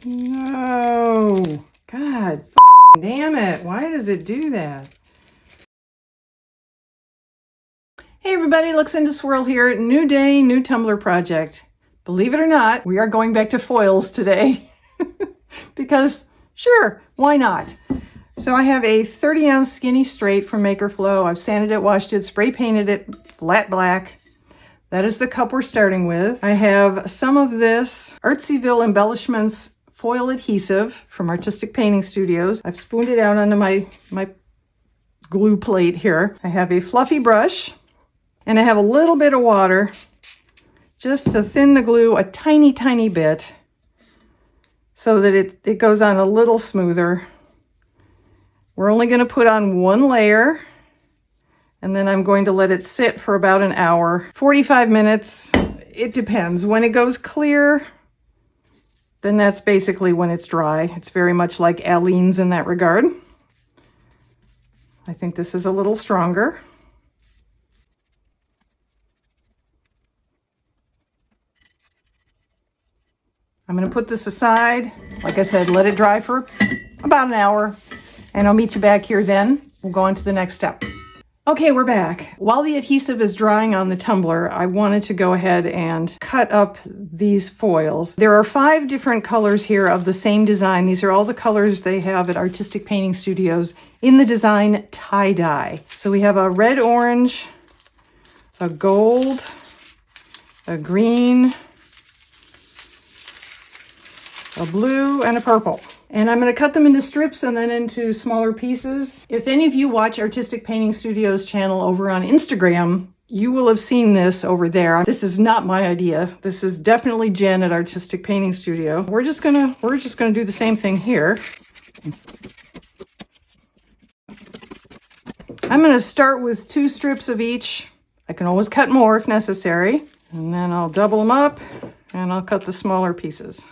No. God, damn it. Why does it do that? Hey everybody, Luxinda Swirl here. New day, new tumbler project. Believe it or not, we are going back to foils today. Because, sure, why not? So I have a 30-ounce skinny straight from Maker Flow. I've sanded it, washed it, spray painted it flat black. That is the cup we're starting with. I have some of this Artsyville Embellishments foil adhesive from Artistic Painting Studios. I've spooned it out onto my glue plate here. I have a fluffy brush, and I have a little bit of water just to thin the glue a tiny, tiny bit so that it goes on a little smoother. We're only going to put on one layer, and then I'm going to let it sit for about an hour, 45 minutes. It depends. When it goes clear, then that's basically when it's dry. It's very much like Aleene's in that regard. I think this is a little stronger. I'm going to put this aside. Like I said, let it dry for about an hour, and I'll meet you back here then. We'll go on to the next step. Okay, we're back. While the adhesive is drying on the tumbler, I wanted to go ahead and cut up these foils. There are 5 different colors here of the same design. These are all the colors they have at Artistic Painting Studios in the design tie-dye. So we have a red, orange, a gold, a green, a blue, and a purple. And I'm going to cut them into strips and then into smaller pieces. If any of you watch Artistic Painting Studios channel over on Instagram, you will have seen this over there. This is not my idea. This is definitely Jen at Artistic Painting Studio. We're just gonna do the same thing here. I'm going to start with 2 strips of each. I can always cut more if necessary. And then I'll double them up and I'll cut the smaller pieces.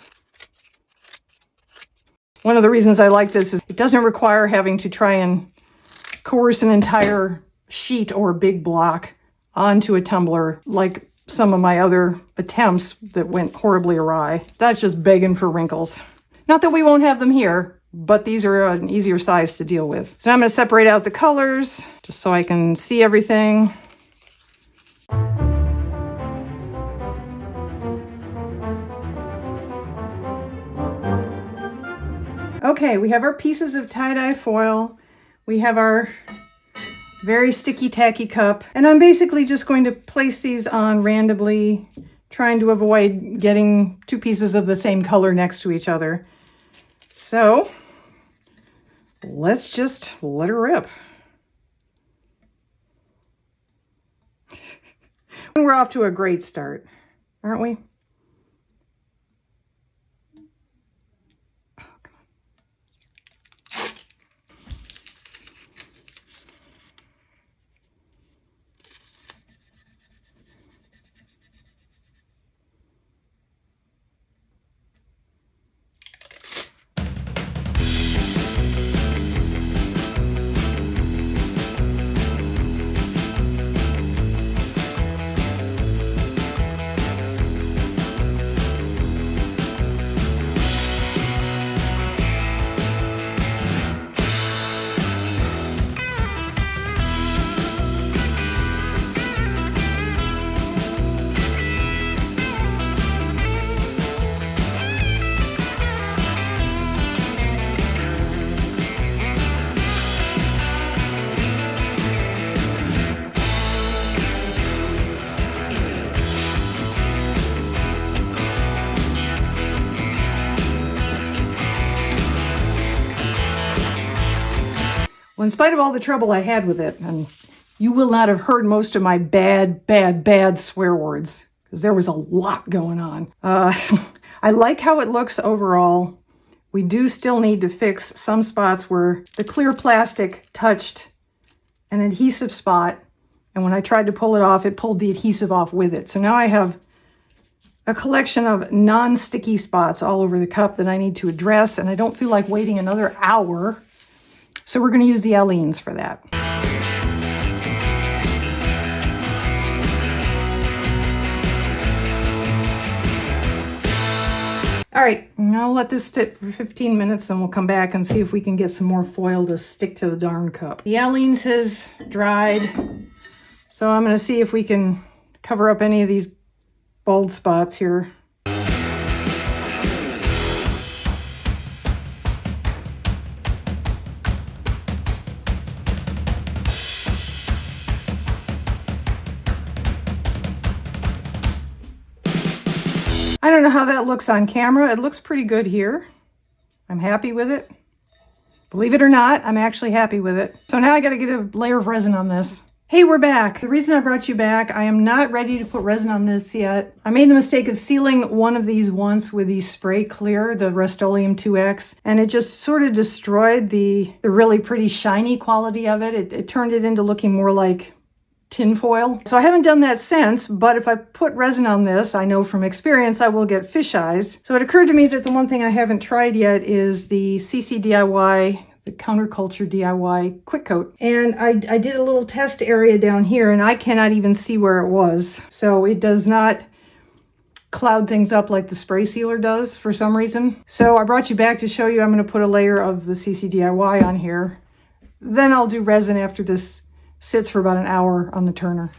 One of the reasons I like this is it doesn't require having to try and coerce an entire sheet or big block onto a tumbler like some of my other attempts that went horribly awry. That's just begging for wrinkles. Not that we won't have them here, but these are an easier size to deal with. So I'm going to separate out the colors just so I can see everything. Okay, we have our pieces of tie-dye foil. We have our very sticky tacky cup. And I'm basically just going to place these on randomly, trying to avoid getting 2 pieces of the same color next to each other. So let's just let her rip. We're off to a great start, aren't we? Well, in spite of all the trouble I had with it, and you will not have heard most of my bad swear words, because there was a lot going on. I like how it looks overall. We do still need to fix some spots where the clear plastic touched an adhesive spot, and when I tried to pull it off, it pulled the adhesive off with it. So now I have a collection of non-sticky spots all over the cup that I need to address, and I don't feel like waiting another hour. So we're going to use the Aleene's for that. All right, I'll let this sit for 15 minutes and we'll come back and see if we can get some more foil to stick to the darn cup. The Aleen's has dried, so I'm going to see if we can cover up any of these bald spots here. I don't know how that looks on camera. It looks pretty good here. I'm happy with it. Believe it or not, I'm actually happy with it. So now I got to get a layer of resin on this. Hey, we're back. The reason I brought you back, I am not ready to put resin on this yet. I made the mistake of sealing one of these once with the spray clear, the Rust-Oleum 2X, and it just sort of destroyed the really pretty shiny quality of it. It turned it into looking more like tin foil. So I haven't done that since, but if I put resin on this, I know from experience I will get fish eyes. So it occurred to me that the one thing I haven't tried yet is the CC DIY, the Counterculture DIY Quick Coat. And I did a little test area down here and I cannot even see where it was. So it does not cloud things up like the spray sealer does for some reason. So I brought you back to show you I'm going to put a layer of the CC DIY on here. Then I'll do resin after this sits for about an hour on the turner.